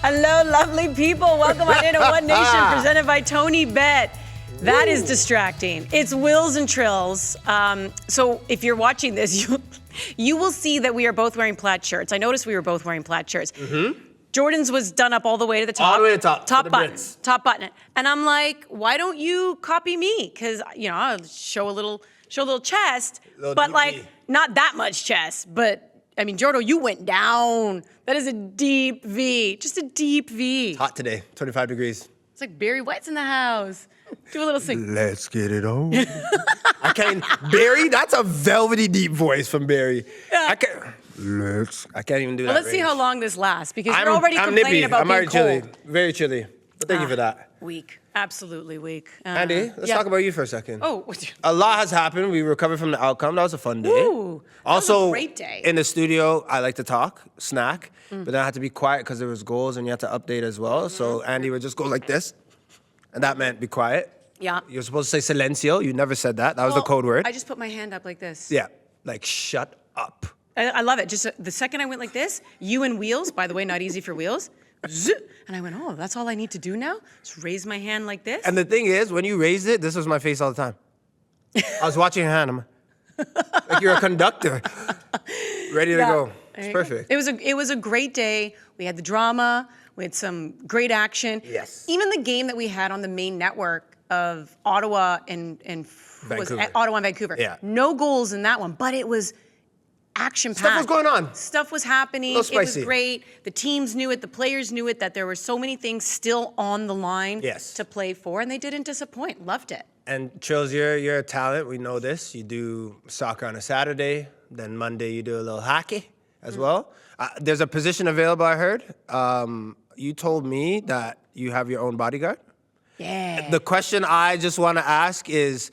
Hello, lovely people. Welcome on into OneNation, presented by tonybet. That is distracting. It's Wills and Trills. So if you're watching this, you will see that we are both wearing plaid shirts. I noticed we were both wearing plaid shirts. Jordan's was done up all the way to the top. All the way to the top. Top button. Top button. And I'm like, why don't you copy me? Because, you know, I'll show a little chest, but like not that much chest. But I mean, Jordo, you went down. That is a deep V. Just a deep V. It's hot today, 25 degrees. It's like Barry White's in the house. Do a little sing. Let's get it on. Barry, that's a velvety deep voice from Barry. Yeah. I can't even do that. Well, let's see how long this lasts, because you're already I'm complaining nippy. about I'm being already cold. chilly, very chilly. But thank you for that. Weak, absolutely weak. Andy, let's talk about you for a second. Oh, a lot has happened. We recovered from the outcome. That was a fun day. Ooh, that also, was a great day. In the studio, I like to talk, snack, but then I had to be quiet because there was goals and you had to update as well. So Andy would just go like this, and that meant be quiet. Yeah. You're supposed to say silencio. You never said that. That was the code word. I just put my hand up like this. Yeah, like shut up. I love it. Just the second I went like this, you and Wheels, by the way, not easy for Wheels. And I went, oh, that's all I need to do now? Just raise my hand like this? And the thing is, when you raised it, this was my face all the time. I was watching your hand. I'm like, you're a conductor. Ready to go. It's perfect. It was a great day. We had the drama. We had some great action. Yes. Even the game that we had on the main network of Ottawa and Vancouver. Yeah. No goals in that one, but it was action-packed. Stuff was going on. Stuff was happening. A little spicy. It was great. The teams knew it. The players knew it, that there were so many things still on the line to play for, and they didn't disappoint. Loved it. And Trills, you're a talent. We know this. You do soccer on a Saturday. Then Monday you do a little hockey as well. There's a position available, I heard. You told me that you have your own bodyguard. Yeah. The question I just want to ask is,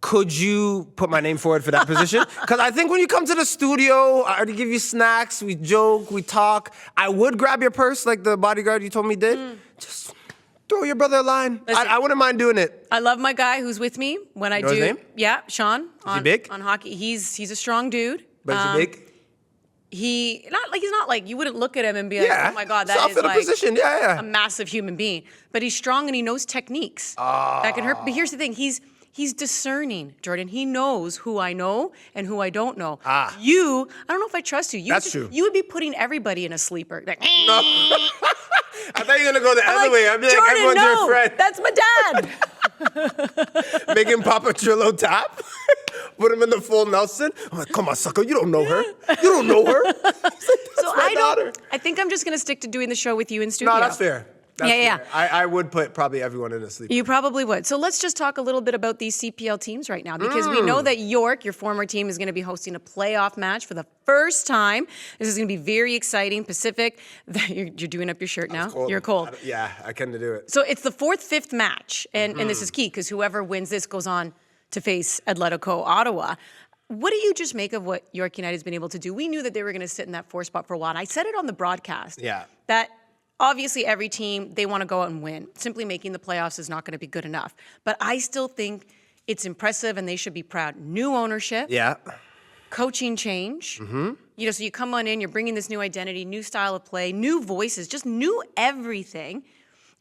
could you put my name forward for that position? Because I think when you come to the studio, I already give you snacks, we joke, we talk. I would grab your purse like the bodyguard you told me did. Just throw your brother a line. I wouldn't mind doing it. I love my guy who's with me when I do. His name? Yeah, Sean. Is he big? On hockey. He's a strong dude. But is he big? He's not like you wouldn't look at him and be like, oh my God, that is for the like position. a massive human being. But he's strong and he knows techniques that can hurt. But here's the thing, he's discerning, Jordan. He knows who I know and who I don't know. You, I don't know if I trust you. That's true. You would be putting everybody in a sleeper. Like, No. I thought you were going to go the other way. I'd be Jordan, like, everyone's your friend. That's my dad. Make him pop a Trillo tap. Put him in the full Nelson. I'm like, come on, sucker. You don't know her. You don't know her. So I think I'm just going to stick to doing the show with you in studio. No, that's fair. That's yeah. fair. I would put probably everyone in a sleeper. You probably would. So let's just talk a little bit about these CPL teams right now, because we know that York, your former team, is going to be hosting a playoff match for the first time. This is going to be very exciting. Pacific, you're doing up your shirt now. Cold. You're cold. Yeah, I couldn't do it. So it's the fifth match, and this is key because whoever wins this goes on to face Atletico Ottawa. What do you just make of what York United has been able to do? We knew that they were going to sit in that 4 spot for a while. And I said it on the broadcast. Yeah. That obviously every team, they want to go out and win. Simply making the playoffs is not going to be good enough. But I still think it's impressive and they should be proud. New ownership. Yeah. Coaching change. You know, so you come on in, you're bringing this new identity, new style of play, new voices, just new everything.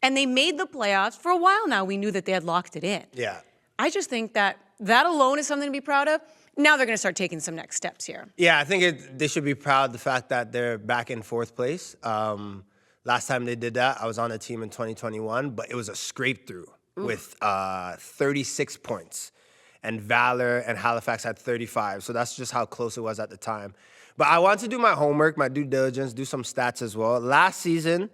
And they made the playoffs. For a while now, we knew that they had locked it in. Yeah. I just think that alone is something to be proud of. Now they're going to start taking some next steps here. Yeah, I think they should be proud of the fact that they're back in 4th place. Last time they did that, I was on a team in 2021, but it was a scrape through with 36 points. And Valor and Halifax had 35. So that's just how close it was at the time. But I wanted to do my homework, my due diligence, do some stats as well. Last season,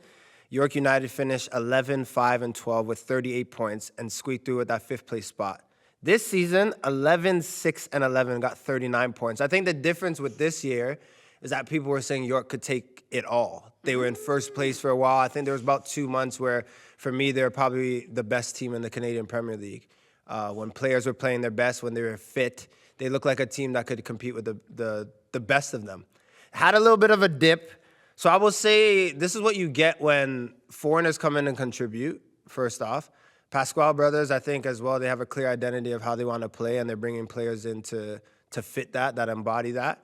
York United finished 11-5-12 with 38 points and squeaked through with that 5th place spot. This season, 11-6-11 got 39 points. I think the difference with this year is that people were saying York could take it all. They were in 1st place for a while. I think there was about 2 months where, for me, they were probably the best team in the Canadian Premier League. When players were playing their best, when they were fit, they looked like a team that could compete with the best of them. Had a little bit of a dip. So I will say this is what you get when foreigners come in and contribute, first off. Pasquale brothers, I think as well, they have a clear identity of how they want to play, and they're bringing players in to fit that embody that.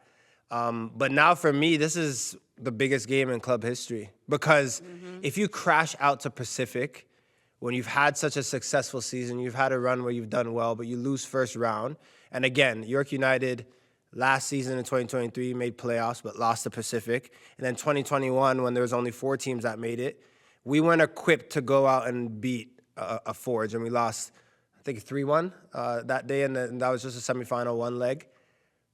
But now for me, this is the biggest game in club history. Because if you crash out to Pacific, when you've had such a successful season, you've had a run where you've done well, but you lose first round. And again, York United last season in 2023 made playoffs, but lost to Pacific. And then 2021, when there was only 4 teams that made it, we weren't equipped to go out and beat a Forge, and we lost, I think, 3-1 that day, and that was just a semifinal, 1 leg.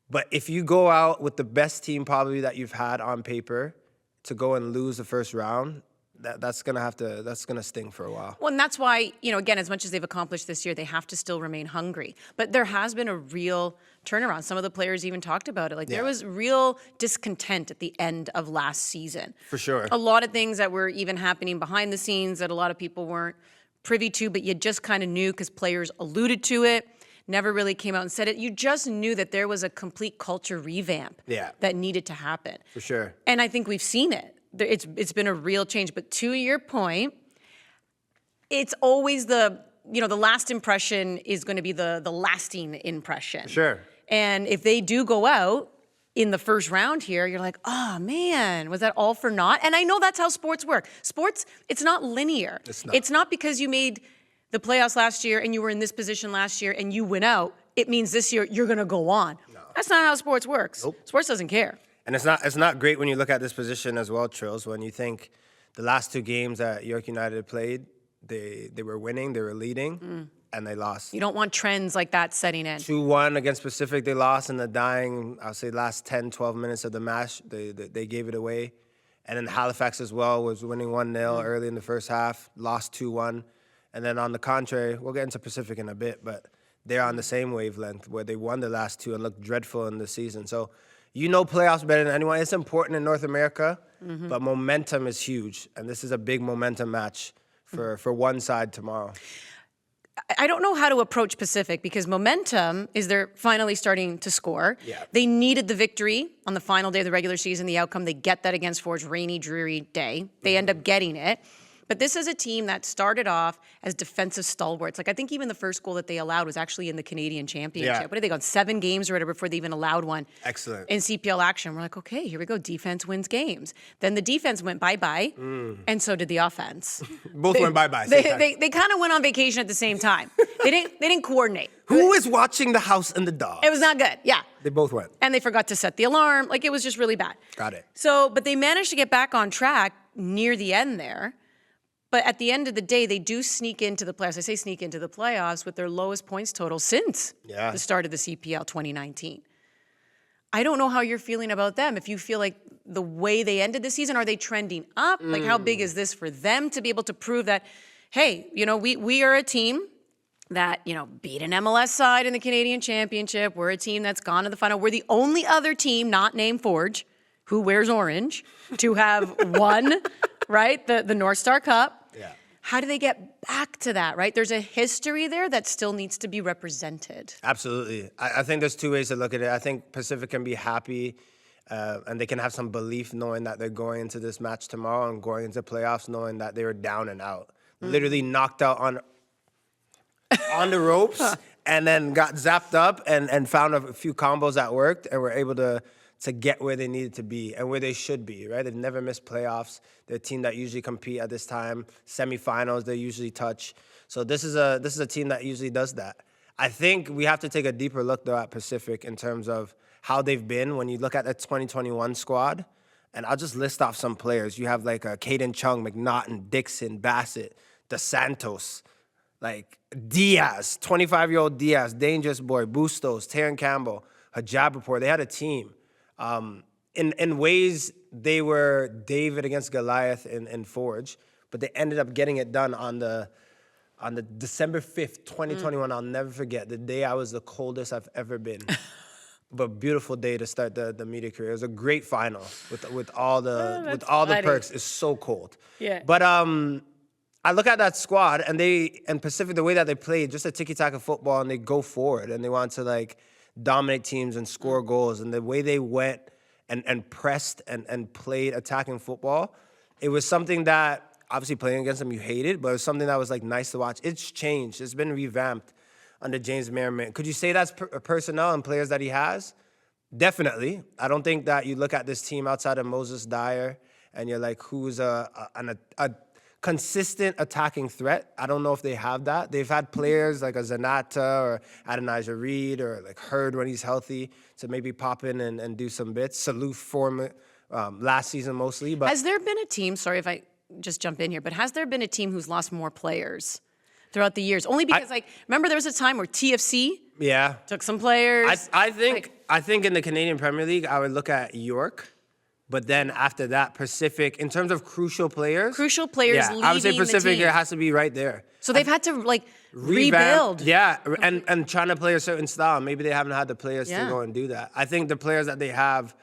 But if you go out with the best team probably that you've had on paper to go and lose the first round, that's gonna sting for a while. Well, and that's why, again, as much as they've accomplished this year, they have to still remain hungry. But there has been a real turnaround. Some of the players even talked about it. There was real discontent at the end of last season. For sure. A lot of things that were even happening behind the scenes that a lot of people weren't privy to, but you just kind of knew because players alluded to it, never really came out and said it. You just knew that there was a complete culture revamp that needed to happen. For sure. And I think we've seen it. It's been a real change. But to your point, it's always the last impression is going to be the lasting impression. Sure. And if they do go out in the first round here, you're like, oh man, was that all for naught? And I know that's how sports work. Sports, it's not linear. It's not because you made the playoffs last year and you were in this position last year and you went out, it means this year you're going to go on. No. That's not how sports works. Nope. Sports doesn't care. And it's not great when you look at this position as well, Trills, when you think the last 2 games that York United played, they were winning, they were leading, and they lost. You don't want trends like that setting in. 2-1 against Pacific, they lost in the dying, I'll say, last 10, 12 minutes of the match. They gave it away. And then Halifax as well was winning 1-0 early in the first half, lost 2-1. And then on the contrary, we'll get into Pacific in a bit, but they're on the same wavelength where they won the last 2 and looked dreadful in the season. So playoffs better than anyone. It's important in North America, but momentum is huge. And this is a big momentum match for one side tomorrow. I don't know how to approach Pacific because momentum is they're finally starting to score. Yeah. They needed the victory on the final day of the regular season, the outcome. They get that against Forge, rainy, dreary day. They end up getting it. But this is a team that started off as defensive stalwarts. I think even the first goal that they allowed was actually in the Canadian Championship. Yeah. What did they go, 7 games or whatever before they even allowed one? Excellent. In CPL action. We're like, okay, here we go. Defense wins games. Then the defense went bye-bye, and so did the offense. Both went bye-bye. They kind of went on vacation at the same time. They didn't coordinate. Who is watching the house and the dog? It was not good, yeah. They both went. And they forgot to set the alarm. It was just really bad. Got it. So, but they managed to get back on track near the end there. But at the end of the day, they do sneak into the playoffs. I say sneak into the playoffs with their lowest points total since the start of the CPL 2019. I don't know how you're feeling about them. If you feel like the way they ended the season, are they trending up? How big is this for them to be able to prove that, hey, we are a team that, beat an MLS side in the Canadian Championship. We're a team that's gone to the final. We're the only other team not named Forge who wears orange to have won, right, the North Star Cup. Yeah. How do they get back to that, right? There's a history there that still needs to be represented. Absolutely. I think there's 2 ways to look at it. I think Pacific can be happy and they can have some belief knowing that they're going into this match tomorrow and going into playoffs knowing that they were down and out. Literally knocked out on the ropes and then got zapped up and found a few combos that worked and were able to get where they needed to be and where they should be, right? They've never missed playoffs. They're a team that usually compete at this time. Semifinals, they usually touch. So this is a team that usually does that. I think we have to take a deeper look, though, at Pacific in terms of how they've been. When you look at the 2021 squad, and I'll just list off some players. You have Caden Chung, McNaughton, Dixon, Bassett, DeSantos, Diaz, 25-year-old Diaz, Dangerous Boy, Bustos, Taron Campbell, Hajabapur. They had a team. In ways, they were David against Goliath in Forge, but they ended up getting it done on the December 5th, 2021. I'll never forget the day I was the coldest I've ever been. But beautiful day to start the media career. It was a great final with all the perks. It's so cold. Yeah. But I look at that squad and Pacific, the way that they played, just a tiki-taka football, and they go forward and they want to dominate teams and score goals. And the way they went and pressed and played attacking football, it was something that, obviously playing against them you hated, but it was something that was nice to watch. It's changed. It's been revamped under James Merriman. Could you say that's personnel and players that he has? Definitely. I don't think that you look at this team outside of Moses Dyer and you're like, who's a consistent attacking threat. I don't know if they have that. They've had players like a Zanata or Adonijah Reed or like Hurd when he's healthy to maybe pop in and do some bits. Salute form last season mostly. But Has there been a team, sorry if I just jump in here, but has there been a team who's lost more players throughout the years? Only because, remember there was a time where TFC took some players. I think in the Canadian Premier League, I would look at York. But then after that, Pacific, in terms of crucial players. Leading I would say Pacific, the team. it has to be right there. So they've had to Revamp, rebuild. Yeah, and trying to play a certain style. Maybe they haven't had the players to go and do that. I think the players that they have,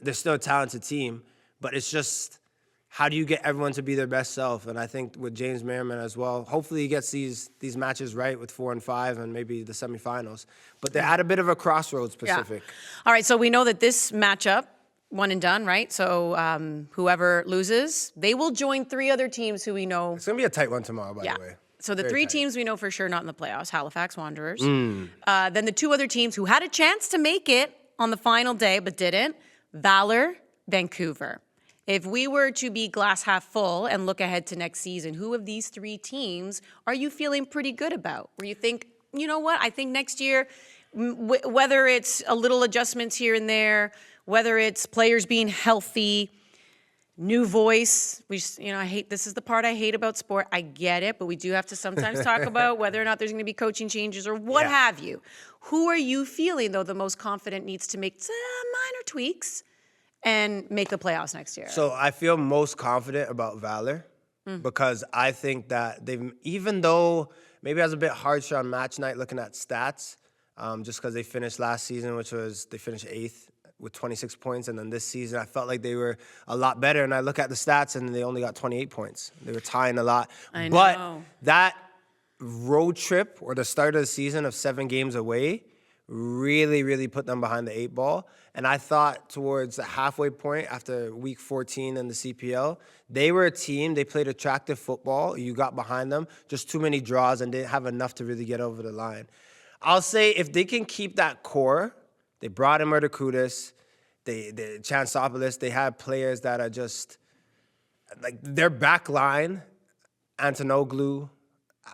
they're still a talented team. But it's just, how do you get everyone to be their best self? And I think with James Merriman as well, hopefully he gets these matches right with 4 and 5 and maybe the semifinals. But they're at a bit of a crossroads, Pacific. Yeah. All right, so we know that this matchup, one and done, right? So whoever loses, they will join 3 other teams who we know. It's going to be a tight one tomorrow, by the way. So the 3 teams we know for sure not in the playoffs, Halifax Wanderers. Then the 2 other teams who had a chance to make it on the final day but didn't, Valor, Vancouver. If we were to be glass half full and look ahead to next season, who of these 3 teams are you feeling pretty good about? Where you think, you know what, I think next year, whether it's a little adjustments here and there, whether it's players being healthy, new voice. This is the part I hate about sport. I get it, but we do have to sometimes talk about whether or not there's going to be coaching changes or what have you. Who are you feeling, though, the most confident needs to make minor tweaks and make the playoffs next year? So I feel most confident about Valor because I think that even though maybe I was a bit harsh on match night looking at stats, just because they finished last season, they finished 8th with 26 points, and then this season I felt like they were a lot better, and I look at the stats and they only got 28 points. They were tying a lot. I know. But that road trip or the start of the season of 7 games away really, really put them behind the 8 ball. And I thought towards the halfway point after week 14 in the CPL, they were a team, they played attractive football, you got behind them, just too many draws and didn't have enough to really get over the line. I'll say if they can keep that core, they brought in Murderkudis, they Chansopoulos, they have players that are just, like their back line, Antonoglu,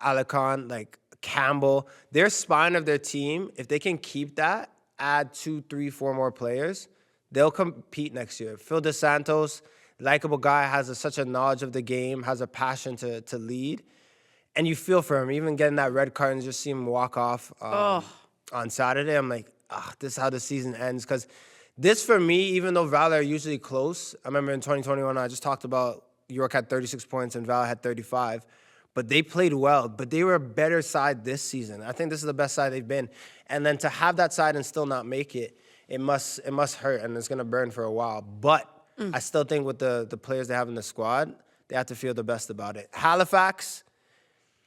Alicon, like Campbell, their spine of their team, if they can keep that, add 2, 3, 4 more players, they'll compete next year. Phil DeSantos, likable guy, has such a knowledge of the game, has a passion to lead. And you feel for him, even getting that red card and just see him walk off on Saturday. I'm like, this is how the season ends. Because this, for me, even though Valor are usually close, I remember in 2021, I just talked about York had 36 points and Valor had 35. But they played well. But they were a better side this season. I think this is the best side they've been. And then to have that side and still not make it, it must hurt, and it's going to burn for a while. But I still think with the players they have in the squad, they have to feel the best about it. Halifax,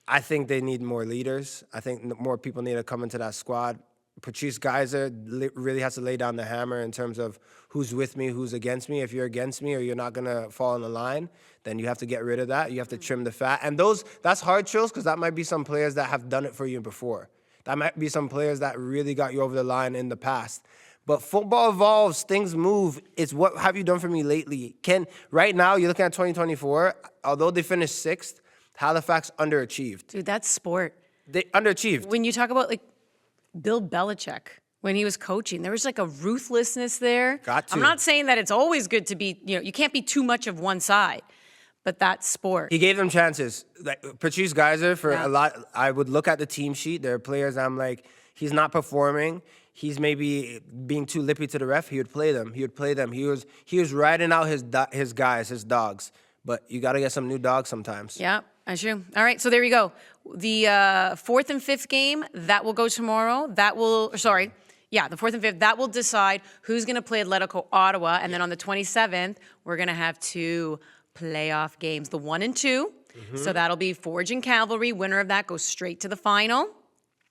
I think they need more leaders. I think more people need to come into that squad. Patrice Geyser really has to lay down the hammer in terms of who's with me, who's against me. If you're against me or you're not going to fall in the line, then you have to get rid of that. You have to trim the fat. And that's hard, Trills, because that might be some players that have done it for you before. That might be some players that really got you over the line in the past. But football evolves, things move. It's what have you done for me lately? Right now, you're looking at 2024, although they finished 6th, Halifax underachieved. Dude, that's sport. They underachieved. When you talk about like Bill Belichick, when he was coaching, there was like a ruthlessness there. Got to. I'm not saying that it's always good to be, you can't be too much of one side, but that's sport. He gave them chances. Like Patrice Geyser, for a lot, I would look at the team sheet. There are players I'm like, he's not performing. He's maybe being too lippy to the ref. He would play them. He was riding out his guys, his dogs. But you got to get some new dogs sometimes. Yeah, that's true. All right, so there you go. The 4th and 5th game, that will go tomorrow. The 4th and 5th, that will decide who's going to play Atletico Ottawa. And then on the 27th, we're going to have 2 playoff games, the 1 and 2. So that'll be Forge and Cavalry. Winner of that goes straight to the final.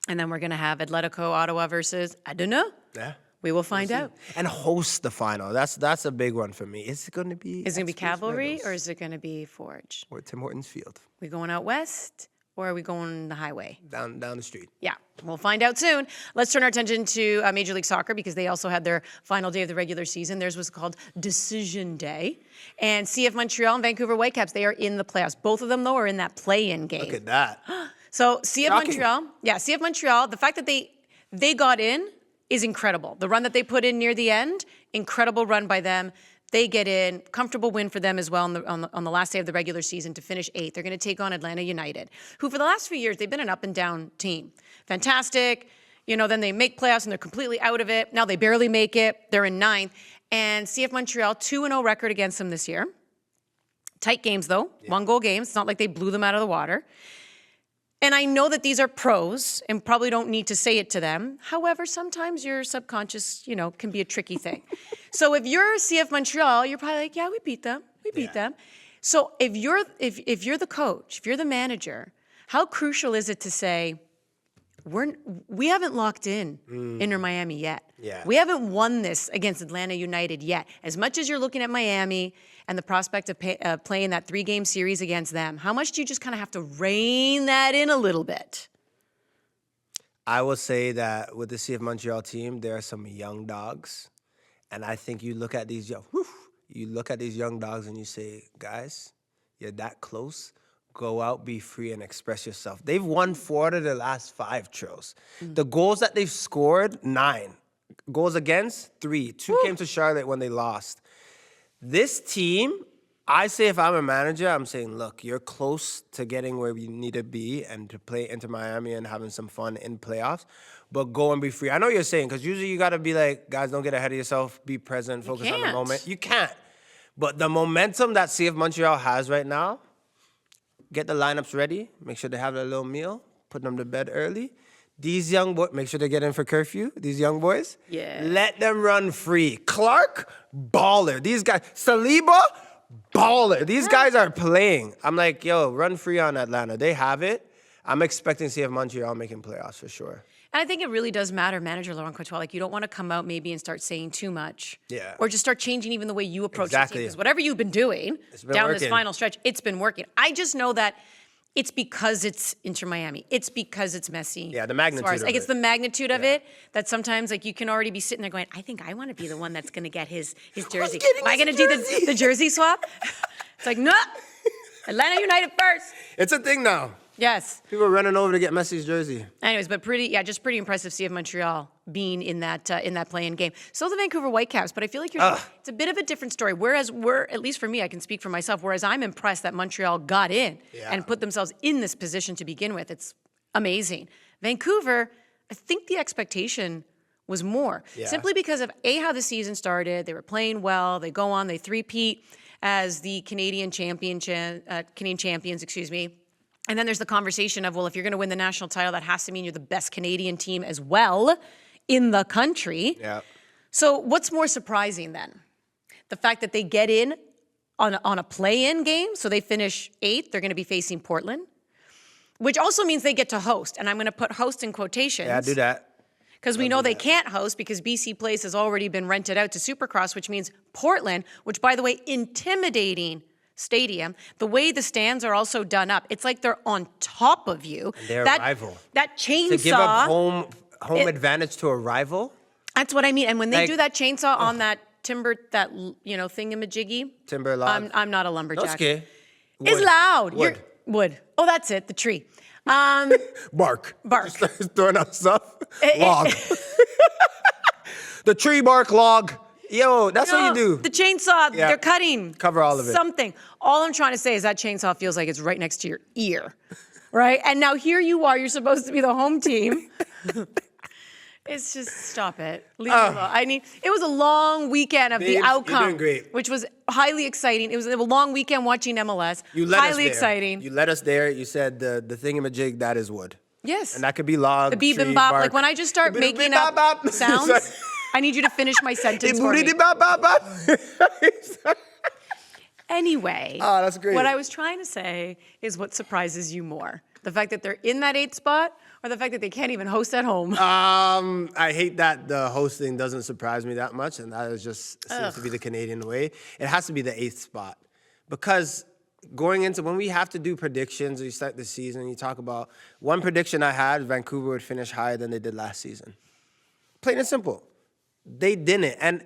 And then we're going to have Atletico Ottawa versus, I don't know. Yeah. We will find out. And host the final. That's a big one for me. Is it going to be? Is it going to be Cavalry or is it going to be Forge? Or Tim Hortons Field? We going out west or are we going the highway? Down the street. Yeah, we'll find out soon. Let's turn our attention to Major League Soccer because they also had their final day of the regular season. Theirs was called Decision Day. And CF Montreal and Vancouver Whitecaps, they are in the playoffs. Both of them, though, are in that play-in game. Look at that. So CF Shocking. Montreal, CF Montreal, the fact that they got in is incredible. The run that they put in near the end, incredible run by them. They get in, comfortable win for them as well on the last day of the regular season to finish 8th. They're going to take on Atlanta United, who for the last few years, they've been an up and down team. Fantastic. Then they make playoffs and they're completely out of it. Now they barely make it. They're in 9th. And CF Montreal, 2-0 record against them this year. Tight games, though. 1-goal games. It's not like they blew them out of the water. And I know that these are pros and probably don't need to say it to them. However, sometimes your subconscious, can be a tricky thing. So if you're CF Montreal, you're probably like, yeah, we beat them. We beat them. So if you're the coach, if you're the manager, how crucial is it to say, we haven't locked in Inter Miami yet. Yeah. We haven't won this against Atlanta United yet. As much as you're looking at Miami and the prospect of playing that 3-game series against them, how much do you just kind of have to rein that in a little bit? I will say that with the CF Montreal team, there are some young dogs. And I think you look at these young dogs and you say, guys, you're that close. Go out, be free, and express yourself. They've won 4 out of the last 5 trills. The goals that they've scored, 9. Goals against, 3. 2 came to Charlotte when they lost. This team, I say if I'm a manager, I'm saying, look, you're close to getting where you need to be and to play into Miami and having some fun in playoffs, but go and be free. I know you're saying, because usually you got to be like, guys, don't get ahead of yourself, be present, focus on the moment. You can't. But the momentum that CF Montreal has right now, get the lineups ready, make sure they have their little meal, put them to bed early. These young boys, make sure they get in for curfew, these young boys. Yeah. Let them run free. Clark, baller. These guys, Saliba, baller. These guys are playing. I'm like, yo, run free on Atlanta. They have it. I'm expecting CF Montreal making playoffs for sure. And I think it really does matter, Manager Laurent Courtois. Like, you don't want to come out maybe and start saying too much. Yeah. Or just start changing even the way you approach Exactly. the team. Because whatever you've been doing down this final stretch, it's been working. I just know that it's because it's Inter Miami. It's because it's Messi. Yeah, the magnitude of It's it. the magnitude of it that sometimes, you can already be sitting there going, I think I want to be the one that's going to get his jersey. Am I going to do the jersey swap? It's like, no. Atlanta United first. It's a thing now. Yes. People are running over to get Messi's jersey. Anyways, but just pretty impressive CF Montreal being in that play-in game. So the Vancouver Whitecaps, but I feel like it's a bit of a different story. Whereas at least for me, I can speak for myself, whereas I'm impressed that Montreal got in and put themselves in this position to begin with. It's amazing. Vancouver, I think the expectation was more. Yeah. Simply because of how the season started, they were playing well, they go on, they three-peat as the Canadian champions, And then there's the conversation of, well, if you're going to win the national title, that has to mean you're the best Canadian team as well in the country. Yeah. So what's more surprising then? The fact that they get in on a play-in game, so they finish 8th, they're going to be facing Portland, which also means they get to host. And I'm going to put host in quotations. Yeah, do that. Because we know they can't host because BC Place has already been rented out to Supercross, which means Portland, which, by the way, intimidating stadium. The way the stands are also done up, it's like they're on top of you. And they're a rival. That chainsaw. To give up home advantage to a rival? That's what I mean. And when they do that chainsaw on that timber, that, thingamajiggy. Timber log. I'm not a lumberjack. That's okay. It's loud. Wood. Wood. Oh, that's it. The tree. Bark. Bark. Just throwing out stuff. Log. The tree bark log. Yo, that's what you do. The chainsaw, they're cutting. Cover all of it. Something. All I'm trying to say is that chainsaw feels like it's right next to your ear, right? And now here you are, you're supposed to be the home team. It's just, stop it. Leave it alone. It was a long weekend of the outcome, you're doing great. which was highly exciting. It was a long weekend watching MLS. You let highly us there. exciting. You let us there. You said the thingamajig, that is wood. Yes. And that could be log, The beep tree, and bop. bark. Like when I just start making up sounds, I need you to finish my sentence for me. Anyway, that's great. What I was trying to say is what surprises you more? The fact that they're in that 8th spot or the fact that they can't even host at home? I hate that the hosting doesn't surprise me that much, and that is just seems to be the Canadian way. It has to be the 8th spot because going into when we have to do predictions, you start the season, you talk about one prediction I had, Vancouver would finish higher than they did last season. Plain and simple. They didn't. And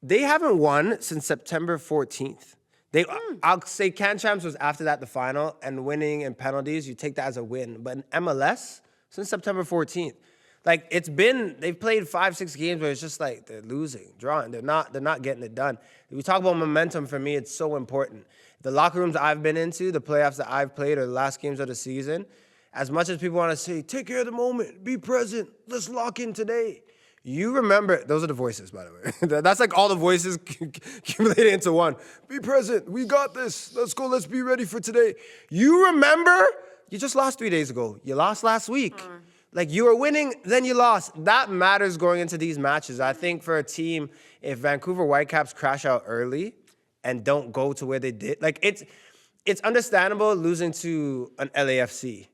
they haven't won since September 14th. I'll say CAN Champs was after that the final, and winning in penalties, you take that as a win. But in MLS, since September 14th, like they've played 5-6 games where it's just like they're losing, drawing. They're not getting it done. If we talk about momentum, for me, it's so important. The locker rooms I've been into, the playoffs that I've played, or the last games of the season, as much as people want to say, take care of the moment, be present, let's lock in today. You remember, those are the voices, by the way. That's like all the voices accumulated into one. Be present, we got this, let's go, let's be ready for today. You remember, you just lost 3 days ago. You lost last week. Like, you were winning, then you lost. That matters going into these matches. I think for a team, if Vancouver Whitecaps crash out early and don't go to where they did, like, it's understandable losing to an LAFC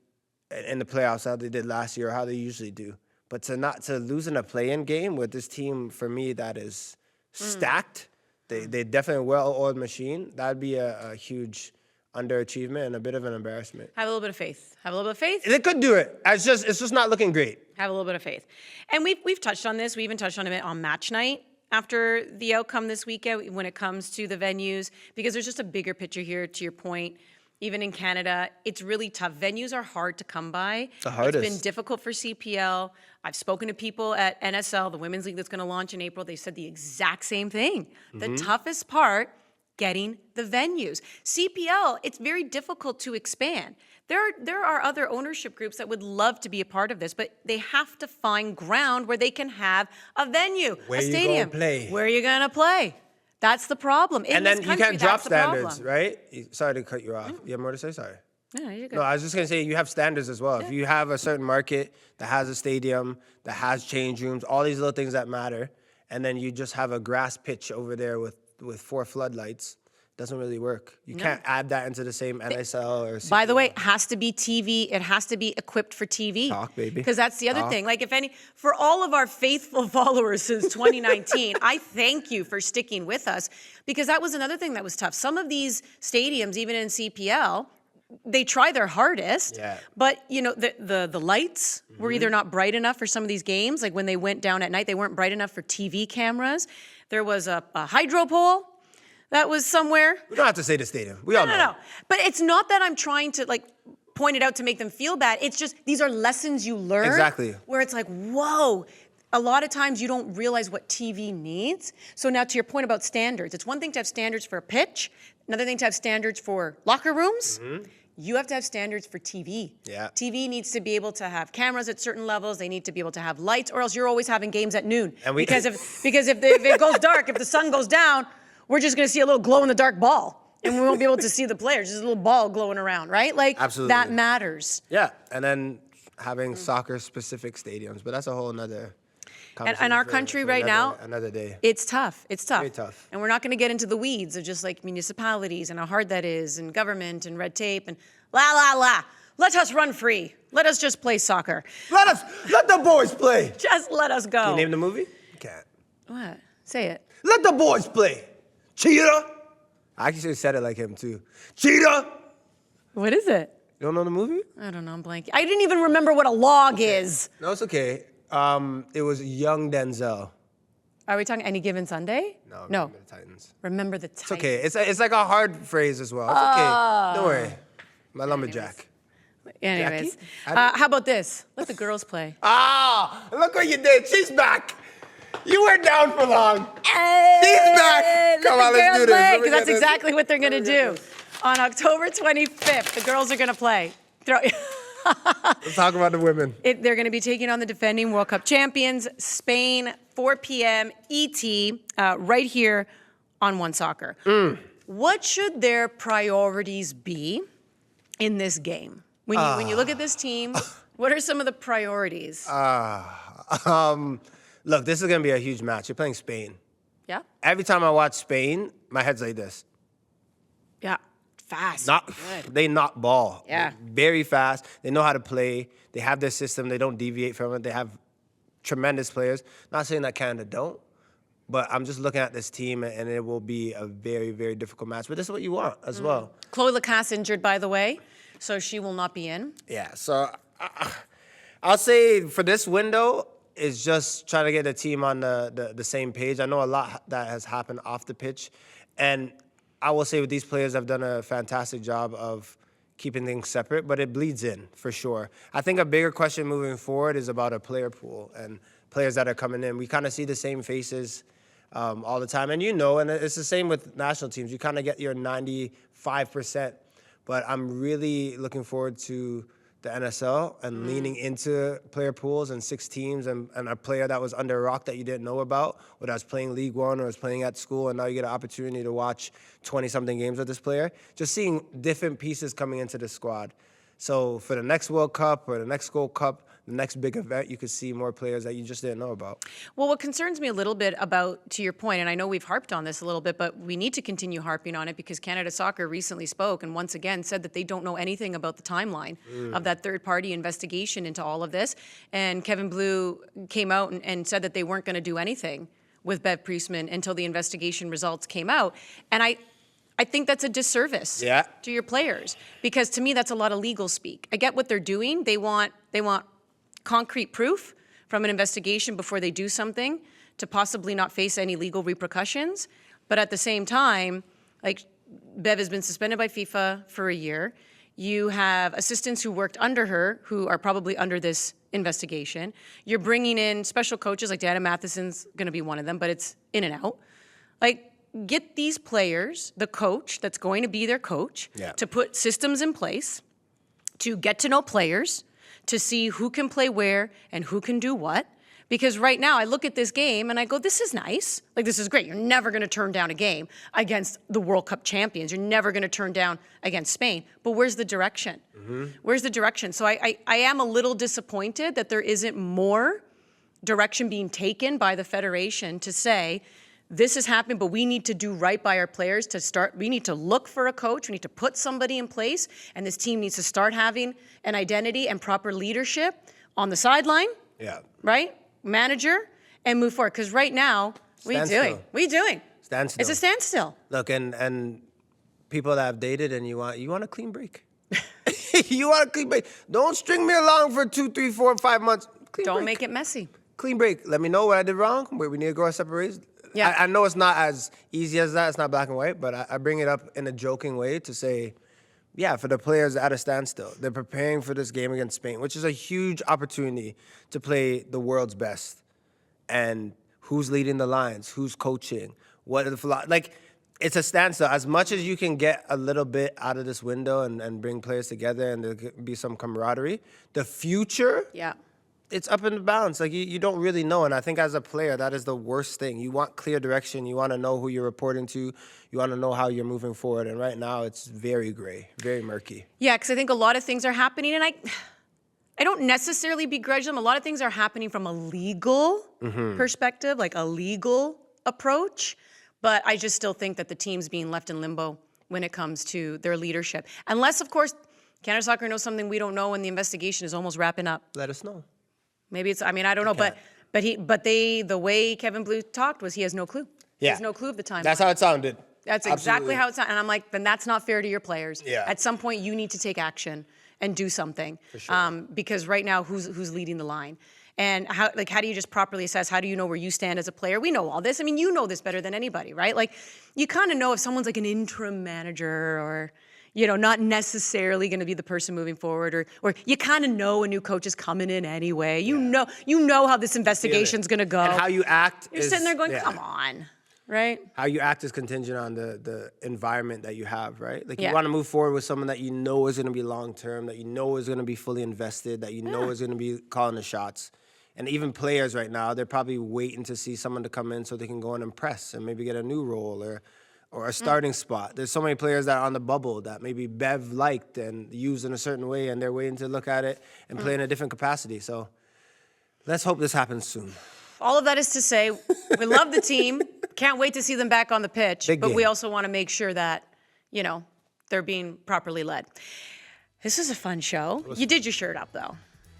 in the playoffs, how they did last year, or how they usually do. But to lose in a play-in game with this team, for me, that is stacked. They definitely a well-oiled machine. That'd be a huge underachievement and a bit of an embarrassment. Have a little bit of faith. Have a little bit of faith. They could do it. It's just not looking great. Have a little bit of faith. And we've touched on this. We even touched on it on match night after the outcome this weekend when it comes to the venues, because there's just a bigger picture here, to your point. Even in Canada, it's really tough. Venues are hard to come by. The hardest. It's been difficult for CPL. I've spoken to people at NSL, the women's league that's going to launch in April. They said the exact same thing. The toughest part, getting the venues. CPL, it's very difficult to expand. There are other ownership groups that would love to be a part of this, but they have to find ground where they can have a venue, Where a you stadium. gonna play? Where are you going to play? That's the problem. In And this then you country, can't drop that's the problem. standards, right? Sorry to cut you off. You have more to say? Sorry. No, you're good. No, I was just going to say you have standards as well. If you have a certain market that has a stadium, that has change rooms, all these little things that matter, and then you just have a grass pitch over there with 4 floodlights, doesn't really work. You can't add that into the same NSL or CPL. By the way, it has to be TV. It has to be equipped for TV. Talk, baby. Because that's the other thing. Like, for all of our faithful followers since 2019, I thank you for sticking with us, because that was another thing that was tough. Some of these stadiums, even in CPL, they try their hardest, but the lights were either not bright enough for some of these games. Like when they went down at night, they weren't bright enough for TV cameras. There was a hydro pole that was somewhere. We don't have to say the stadium. We all know. No. But it's not that I'm trying to point it out to make them feel bad. It's just these are lessons you learn. Exactly. Where it's like, whoa. A lot of times you don't realize what TV needs. So now to your point about standards, it's one thing to have standards for a pitch, another thing to have standards for locker rooms. You have to have standards for TV. Yeah. TV needs to be able to have cameras at certain levels. They need to be able to have lights, or else you're always having games at noon. Because if it goes dark, if the sun goes down, we're just going to see a little glow in the dark ball, and we won't be able to see the players. Just a little ball glowing around, right? Like, absolutely. That matters. Yeah, and then having soccer-specific stadiums, but that's a whole nother conversation. And our country right now, another day. It's tough. It's tough. Very tough. And we're not going to get into the weeds of just like municipalities and how hard that is, and government and red tape and la. Let us run free. Let us just play soccer. Let the boys play. Just let us go. Can you name the movie? You can't. What? Say it. Let the boys play. Cheetah. I actually said it like him too. Cheetah. What is it? You don't know the movie? I don't know. I'm blanking. I didn't even remember what a log is. No, it's okay. It was young Denzel. Are we talking Any Given Sunday? No. Remember the Titans. Remember the Titans. It's okay. It's like a hard phrase as well. It's okay. Don't worry. My lumberjack. Anyways, how about this? Let the girls play. Look what you did. She's back. You weren't down for long. Hey, she's back. Come on, let's do this. Because that's exactly what they're going to do. On October 25th, the girls are going to play. Let's talk about the women. They're going to be taking on the defending World Cup champions, Spain, 4 p.m. ET, right here on One Soccer. What should their priorities be in this game? When you look at this team, what are some of the priorities? Look, this is going to be a huge match. You're playing Spain. Yeah? Every time I watch Spain, my head's like this. Yeah. Fast. They knock ball. Yeah. Very fast. They know how to play. They have their system. They don't deviate from it. They have tremendous players. Not saying that Canada don't, But I'm just looking at this team, and it will be a very, very difficult match. But this is what you want as well. Chloe Lacasse injured, by the way, so she will not be in. Yeah, so I'll say for this window is just trying to get the team on the same page. I know a lot that has happened off the pitch, and I will say these players have done a fantastic job of keeping things separate, but it bleeds in for sure. I think a bigger question moving forward is about a player pool and players that are coming in. We kind of see the same faces all the time. And and it's the same with national teams. You kind of get your 95%. But I'm really looking forward to the NSL and leaning into player pools and 6 teams and a player that was under a rock that you didn't know about, or that was playing League One or was playing at school, and now you get an opportunity to watch 20-something games with this player. Just seeing different pieces coming into the squad. So for the next World Cup or the next Gold Cup, the next big event, you could see more players that you just didn't know about. Well, what concerns me a little bit about, to your point, and I know we've harped on this a little bit, but we need to continue harping on it because Canada Soccer recently spoke and once again said that they don't know anything about the timeline of that third-party investigation into all of this. And Kevin Blue came out and said that they weren't going to do anything with Bev Priestman until the investigation results came out. And I think that's a disservice to your players because to me that's a lot of legal speak. I get what they're doing. They want concrete proof from an investigation before they do something to possibly not face any legal repercussions. But at the same time, like Bev has been suspended by FIFA for a year. You have assistants who worked under her who are probably under this investigation. You're bringing in special coaches like Dana Matheson's going to be one of them, but it's in and out. Like, get these players, the coach that's going to be their coach, to put systems in place, to get to know players, to see who can play where and who can do what. Because right now I look at this game and I go, this is nice. Like, this is great. You're never going to turn down a game against the World Cup champions. You're never going to turn down against Spain. But where's the direction? Where's the direction? So I am a little disappointed that there isn't more direction being taken by the Federation to say, this has happened, but we need to do right by our players to start. We need to look for a coach. We need to put somebody in place, and this team needs to start having an identity and proper leadership on the sideline, right? Manager, and move forward. Because right now, what are you doing? What are you doing? Standstill. It's a standstill. Look, and people that have dated and you want a clean break. You want a clean break. Don't string me along for 2, 3, 4, 5 months. Don't make it messy. Clean break. Let me know what I did wrong, where we need to go our separate ways. Yeah. I know it's not as easy as that. It's not black and white, but I bring it up in a joking way to say, for the players at a standstill. They're preparing for this game against Spain, which is a huge opportunity to play the world's best. And who's leading the lines? Who's coaching? What are the it's a standstill. As much as you can get a little bit out of this window and bring players together and there could be some camaraderie, the future, it's up in the balance. Like, you don't really know. And I think as a player, that is the worst thing. You want clear direction. You want to know who you're reporting to. You want to know how you're moving forward. And right now, it's very gray, very murky. Yeah, because I think a lot of things are happening. And I don't necessarily begrudge them. A lot of things are happening from a legal perspective, like a legal approach. But I just still think that the team's being left in limbo when it comes to their leadership. Unless, of course, Canada Soccer knows something we don't know and the investigation is almost wrapping up. Let us know. Maybe it's, I don't know, but the way Kevin Blue talked was he has no clue. He has no clue of the timeline. That's how it sounded. That's exactly how it sounded. And I'm like, then that's not fair to your players. At some point, you need to take action and do something. For sure. Because right now, who's leading the line? And how do you just properly assess? How do you know where you stand as a player? We know all this. I mean, you know this better than anybody, right? Like, you kind of know if someone's like an interim manager or, not necessarily going to be the person moving forward, or you kind of know a new coach is coming in anyway. You know how this investigation's going to go. And how you act You're sitting there going, come on, right? How you act is contingent on the environment that you have, right? Like, you want to move forward with someone that you know is going to be long-term, that you know is going to be fully invested, that you know is going to be calling the shots. And even players right now, they're probably waiting to see someone to come in so they can go and impress and maybe get a new role or a starting spot. There's so many players that are on the bubble that maybe Bev liked and used in a certain way, and they're waiting to look at it and play in a different capacity. So let's hope this happens soon. All of that is to say, we love the team. Can't wait to see them back on the pitch. Big but game. We also want to make sure that, they're being properly led. This is a fun show. You did your shirt up, though.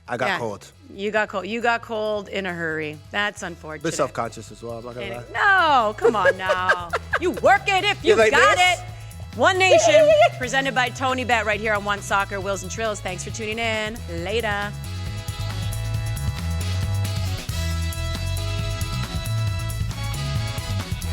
I got cold. You got cold. You got cold in a hurry. That's unfortunate. Bit self-conscious as well, I'm not gonna lie. No, come on now. You work it if you like got this? it. One Nation, presented by TonyBet right here on One Soccer. Wills and Trills, thanks for tuning in. Later.